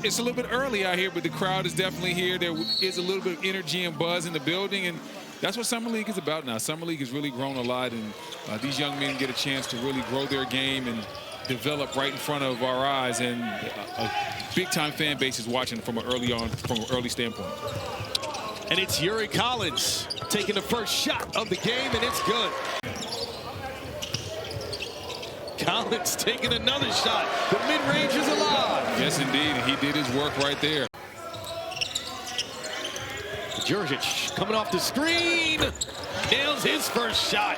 it's a little bit early out here, but the crowd is definitely here. There is a little bit of energy and buzz in the building, and that's what Summer League is about now. Summer League has really grown a lot, and these young men get a chance to really grow their game and develop right in front of our eyes, and a big-time fan base is watching from an early standpoint. And it's Yuri Collins taking the first shot of the game, and it's good. Collins taking another shot. The mid-range is alive. Yes, indeed, and he did his work right there. Djurgic coming off the screen, nails his first shot.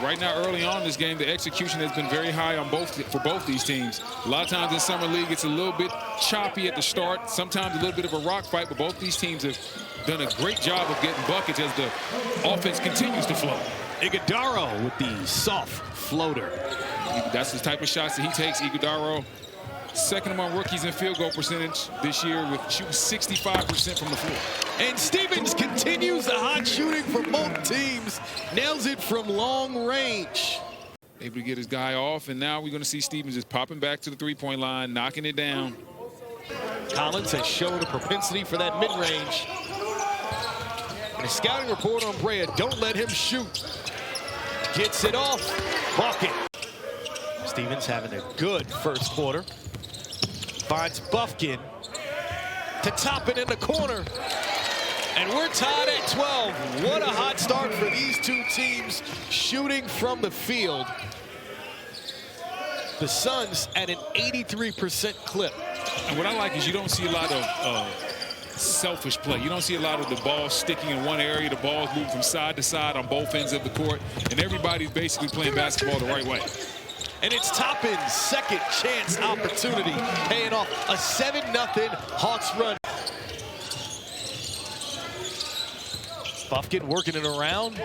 Right now, early on in this game, the execution has been very high on for both these teams. A lot of times in Summer League, it's a little bit choppy at the start, sometimes a little bit of a rock fight, but both these teams have done a great job of getting buckets as the offense continues to flow. Ighodaro with the soft floater. That's the type of shots that he takes. Ighodaro, second among rookies in field goal percentage this year, with shooting 65% from the floor. And Stevens continues the hot shooting for both teams. Nails it from long range. Able to get his guy off, and now we're going to see Stevens just popping back to the three-point line, knocking it down. Collins has shown a propensity for that mid-range. And a scouting report on Brea, don't let him shoot. Gets it off, bucket. Stevens having a good first quarter. Finds Bufkin to top it in the corner. And we're tied at 12. What a hot start for these two teams shooting from the field. The Suns at an 83% clip. And what I like is you don't see a lot of selfish play. You don't see a lot of the ball sticking in one area, the ball's moving from side to side on both ends of the court, and everybody's basically playing basketball the right way. And it's Toppin's second chance opportunity, paying off a 7-0 Hawks run. Bufkin working it around.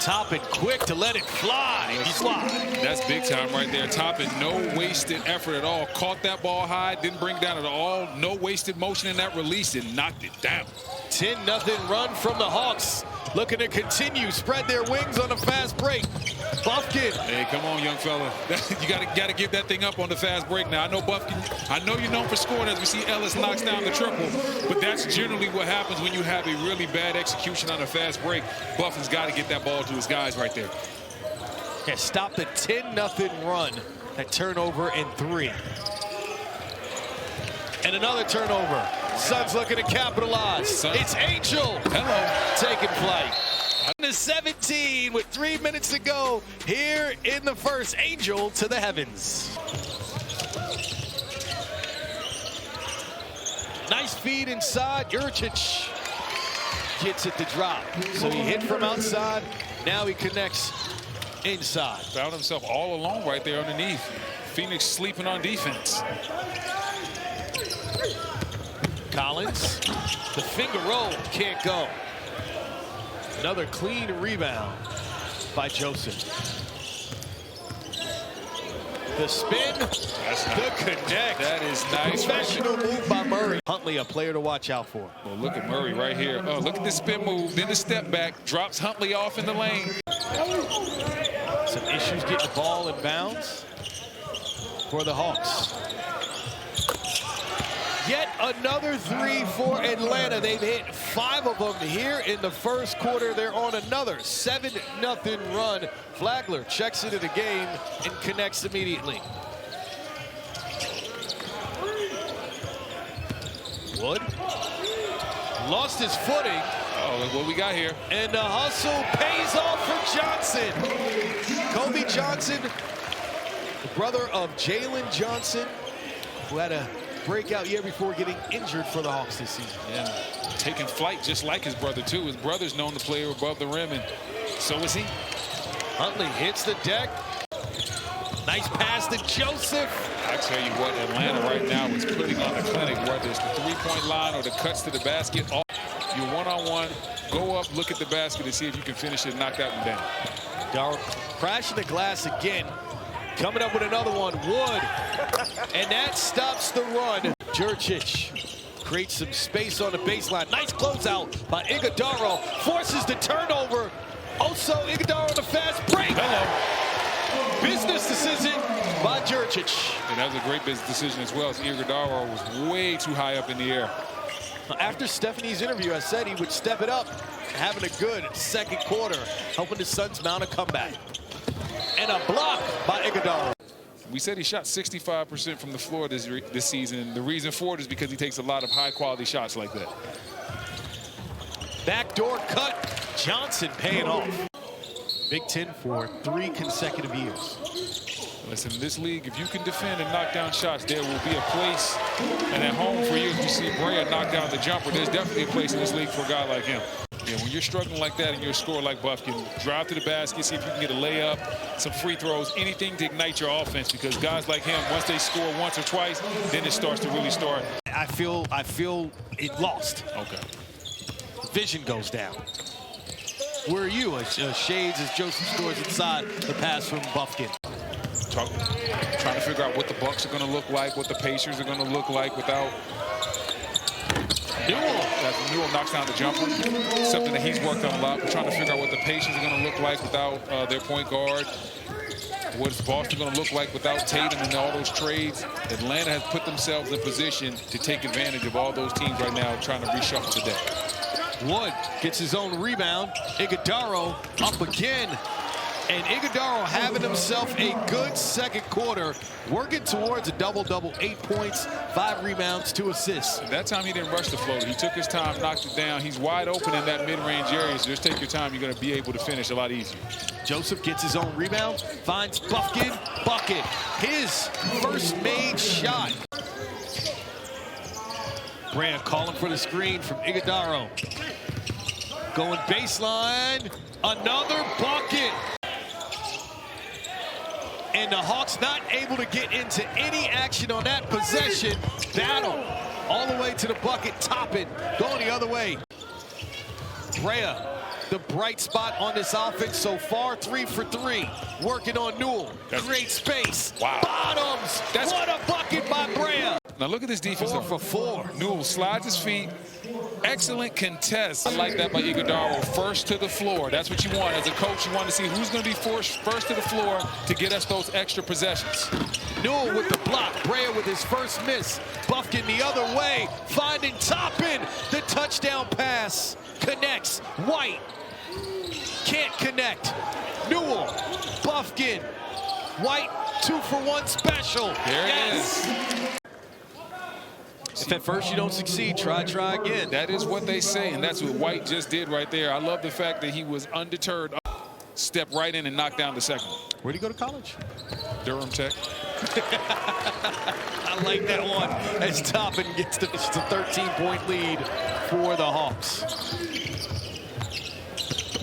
Toppin quick to let it fly. He slides. That's big time right there. Toppin, no wasted effort at all. Caught that ball high, didn't bring it down at all. No wasted motion in that release, and knocked it down. 10-0 run from the Hawks. Looking to continue, spread their wings on a fast break. Bufkin. Hey, come on, young fella. You gotta give that thing up on the fast break now. I know Bufkin, I know you're known for scoring as we see Ellis knocks down the triple, but that's generally what happens when you have a really bad execution on a fast break. Bufkin's got to get that ball to his guys right there. Yeah, stop the 10-0 run. That turnover and 3. And another turnover. Suns looking to capitalize. It's Angel. Hello. Taking flight. To 17 with 3 minutes to go here in the first. Angel to the heavens. Nice feed inside. Jurčić gets it to drop. So he hit from outside. Now he connects inside. Found himself all alone right there underneath. Phoenix sleeping on defense. Collins, the finger roll, can't go. Another clean rebound by Joseph. The spin, the connect. That is nice. Professional move by Murray. Huntley, a player to watch out for. Well, look at Murray right here. Oh, look at the spin move, then the step back, drops Huntley off in the lane. Some issues getting the ball in bounds for the Hawks. Yet another 3 for Atlanta. They've hit 5 of them here in the first quarter. They're on another 7-0 run. Flagler checks into the game and connects immediately. Wood lost his footing. Oh, look what we got here. And the hustle pays off for Johnson. Kobe Johnson, the brother of Jalen Johnson, who had a breakout year before getting injured for the Hawks this season. And taking flight just like his brother, too. His brother's known to play above the rim, and so is he. Huntley hits the deck. Nice pass to Joseph. I tell you what, Atlanta right now is putting on the clinic, whether it's the three-point line or the cuts to the basket. You're one-on-one, go up, look at the basket, and see if you can finish it and knock that one down. Darryl crashing the glass again. Coming up with another one, Wood. And that stops the run. Jurčić creates some space on the baseline. Nice closeout by Ighodaro. Forces the turnover. Also, Ighodaro on the fast break. Hello. business decision by Jurčić. And that was a great business decision as well, as Iguodala was way too high up in the air. After Stephanie's interview, I said he would step it up, having a good second quarter, helping the Suns mount a comeback. And a block by Iguodala. We said he shot 65% from the floor this season. And the reason for it is because he takes a lot of high-quality shots like that. Backdoor cut. Johnson paying off. Big Ten for 3 consecutive years. Listen, in this league, if you can defend and knock down shots, there will be a place and at home for you. If you see Brea knock down the jumper, there's definitely a place in this league for a guy like him. Yeah, when you're struggling like that and you're a scorer like Bufkin, drive to the basket, see if you can get a layup, some free throws, anything to ignite your offense, because guys like him, once they score once or twice, then it starts to really start. I feel it lost. Okay. Vision goes down. Where are you? Shades as Joseph scores inside the pass from Bufkin. Trying to figure out what the Bucks are going to look like, what the Pacers are going to look like without Newell knocks down the jumper, something that he's worked on a lot. We're trying to figure out what the Pacers are going to look like without their point guard. What is Boston going to look like without Tatum and all those trades? Atlanta has put themselves in position to take advantage of all those teams right now trying to reshuffle the deck. Wood gets his own rebound. Iguodala up again. And Iguodala having himself a good second quarter, working towards a double-double, 8 points, 5 rebounds, 2 assists. That time he didn't rush the floater. He took his time, knocked it down. He's wide open in that mid-range area, so just take your time. You're going to be able to finish a lot easier. Joseph gets his own rebound, finds Bufkin, bucket. His first made shot. Brea calling for the screen from Iguodala. Going baseline, another bucket. And the Hawks not able to get into any action on that possession. Battle all the way to the bucket. Toppin going the other way. Brea, the bright spot on this offense so far, 3 for 3. Working on Newell. Great space. Wow. Bottoms. What a bucket by Brea. Now look at this defense. 4 for 4. Newell slides his feet. Excellent contest. I like that by Iguodala. First to the floor. That's what you want. As a coach, you want to see who's going to be first to the floor to get us those extra possessions. Newell with the block. Brea with his first miss. Bufkin the other way. Finding Toppin. The touchdown pass. Connects. White. Can't connect. Newell. Bufkin. White. 2 for 1 special. There it is. If at first you don't succeed, try again. That is what they say, and that's what White just did right there. I love the fact that he was undeterred. Step right in and knock down the second. Where'd he go to college? Durham Tech. I like that one as Toppin gets the 13-point lead for the Hawks.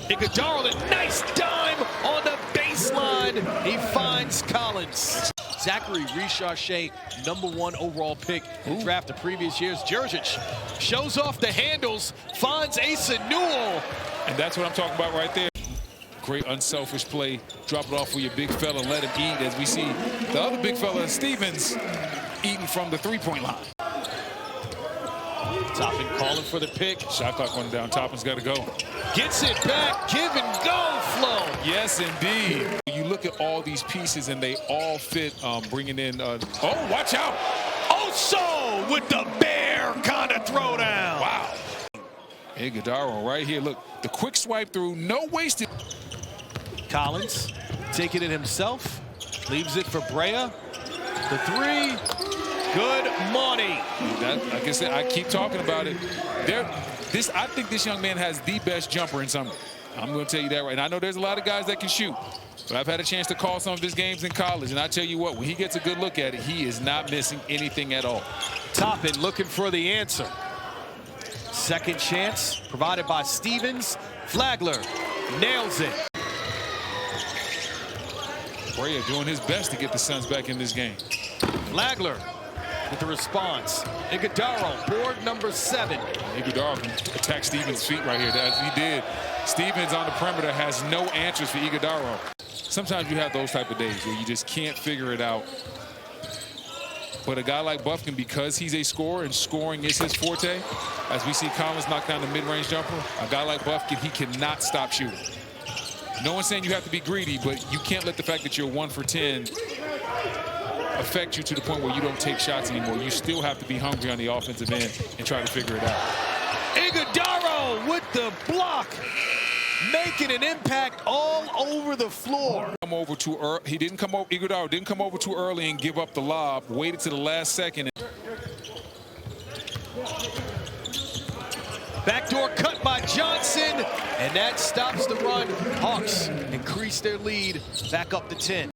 Iguodala, nice dime on the baseline. He finds Collins. Zachary Richache, #1 overall pick in the draft the previous years. Jurčić shows off the handles, finds Asa Newell. And that's what I'm talking about right there. Great unselfish play. Drop it off for your big fella and let him eat, as we see the other big fella, Stevens, eating from the three-point line. Toppin calling for the pick. Shot clock going down. Toppin's got to go. Gets it back. Give and go flow. Yes, indeed. You look at all these pieces, and they all fit, bringing in. Oh, watch out. Oso with the bear kind of throwdown. Wow. Iguodala right here. Look, the quick swipe through. No wasted. Collins taking it himself. Leaves it for Brea. The 3. Good money. Like I said, I keep talking about it. I think this young man has the best jumper in summer. I'm going to tell you that right. And I know there's a lot of guys that can shoot, but I've had a chance to call some of his games in college, and I tell you what, when he gets a good look at it, he is not missing anything at all. Toppin looking for the answer. Second chance provided by Stevens. Flagler nails it. Brea doing his best to get the Suns back in this game. Flagler with the response. Iguodala, board #7. Iguodala can attack Stevens' feet right here. As he did. Stevens on the perimeter has no answers for Iguodala. Sometimes you have those type of days where you just can't figure it out. But a guy like Bufkin, because he's a scorer and scoring is his forte, as we see Collins knock down the mid-range jumper, a guy like Bufkin, he cannot stop shooting. No one's saying you have to be greedy, but you can't let the fact that you're 1 for 10 affect you to the point where you don't take shots anymore. You still have to be hungry on the offensive end and try to figure it out. Iguodaro with the block, making an impact all over the floor. Come over too early. He didn't come over. Iguodaro didn't come over too early and give up the lob. Waited to the last second. Backdoor cut by Johnson, and that stops the run. Hawks increase their lead back up to 10.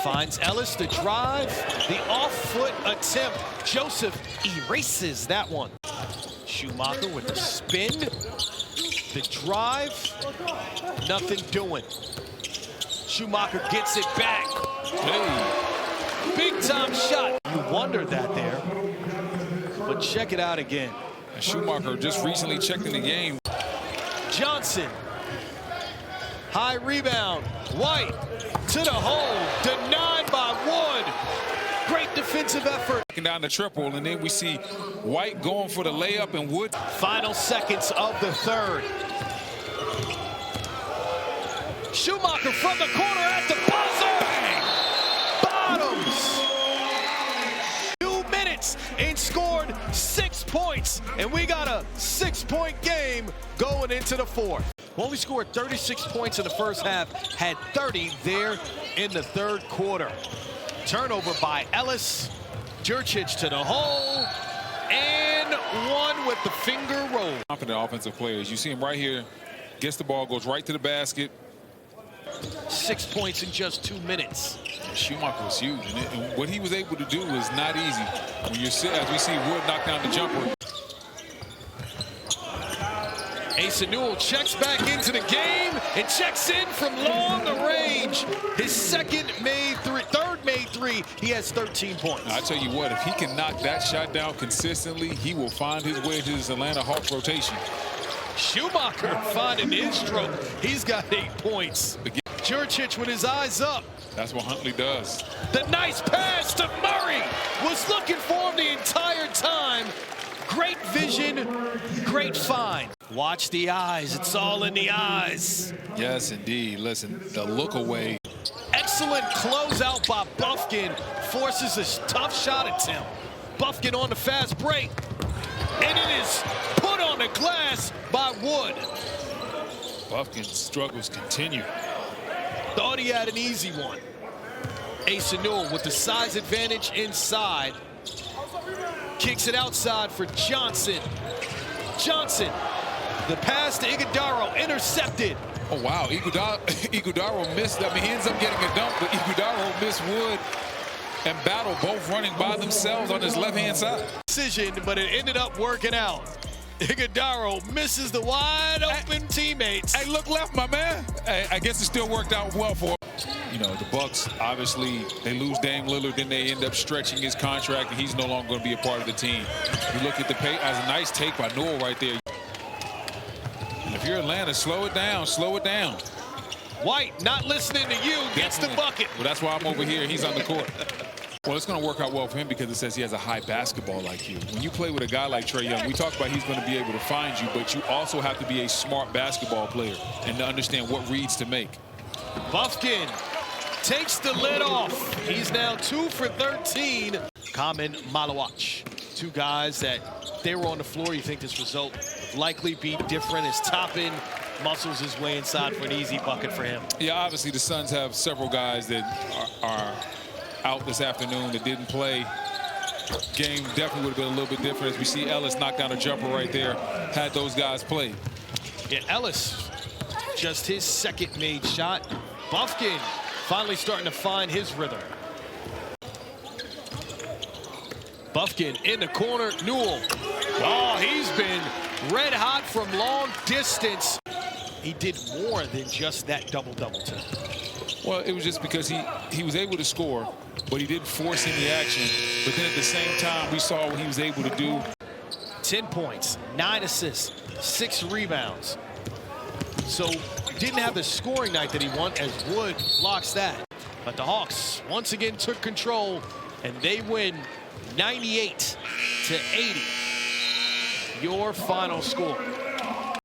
Finds Ellis the drive, the off-foot attempt. Joseph erases that one. Schumacher with the spin, the drive, nothing doing. Schumacher gets it back. Hey, big time shot. You wondered that there, but check it out again. and Schumacher just recently checked in the game. Johnson, high rebound. White to the hole, denied by Wood. Great defensive effort. Down the triple, and then we see White going for the layup, and Wood. Final seconds of the third. Schumacher from the corner at the buzzer. Bottoms. 2 minutes and scored 6 points, and we got a 6-point game going into the fourth. Only scored 36 points in the first half, had 30 there in the third quarter. Turnover by Ellis. Jurčić to the hole, and one with the finger roll. Confident offensive players. You see him right here, gets the ball, goes right to the basket. 6 points in just 2 minutes. Schumacher was huge, and what he was able to do was not easy. When you see, as we see Wood knock down the jumper. Asa Newell checks back into the game and checks in from long range. His third made three. He has 13 points. I tell you what, if he can knock that shot down consistently, he will find his way to this Atlanta Hawks rotation. Schumacher finding his stroke. He's got 8 points. Jurčić with his eyes up. That's what Huntley does. The nice pass to Murray. Was looking for him the entire time. Great vision, great find. Watch the eyes. It's all in the eyes. Yes, indeed. Listen, the look away. Excellent closeout by Bufkin. Forces a tough shot attempt. Bufkin on the fast break. And it is put on the glass by Wood. Bufkin's struggles continue. Thought he had an easy one. Asa Newell with the size advantage inside. Kicks it outside for Johnson. Johnson, the pass to Iguodaro, intercepted. Oh, wow. Iguodaro missed. I mean, he ends up getting a dunk, but Iguodaro missed Wood and Battle both running by themselves on his left-hand side. Decision, but it ended up working out. Iguodaro misses the wide-open teammates. Hey, look left, my man. Hey, I guess it still worked out well for him. You know, the Bucks, obviously, they lose Dame Lillard, then they end up stretching his contract, and he's no longer going to be a part of the team. You look at the pay as a nice take by Newell right there. And if you're Atlanta, slow it down, slow it down. White, not listening to you, gets the bucket. Well, that's why I'm over here. He's on the court. Well, it's going to work out well for him because it says he has a high basketball IQ. When you play with a guy like Trae Young, we talk about he's going to be able to find you, but you also have to be a smart basketball player and to understand what reads to make. Bufkin takes the lid off. He's now 2 for 13. Kamen Malawach. Two guys that they were on the floor. You think this result would likely be different as Toppin muscles his way inside for an easy bucket for him. Yeah, obviously the Suns have several guys that are out this afternoon that didn't play. Game definitely would have been a little bit different as we see Ellis knock down a jumper right there had those guys played. Yeah, Ellis, just his second made shot. Bufkin finally starting to find his rhythm. Bufkin in the corner, Newell. Oh, he's been red hot from long distance. He did more than just that double-double tonight. Well, it was just because he was able to score, but he didn't force any action. But then at the same time, we saw what he was able to do. 10 points, 9 assists, 6 rebounds. So didn't have the scoring night that he wanted as Wood blocks that. But the Hawks once again took control, and they win 98-80. Your final score.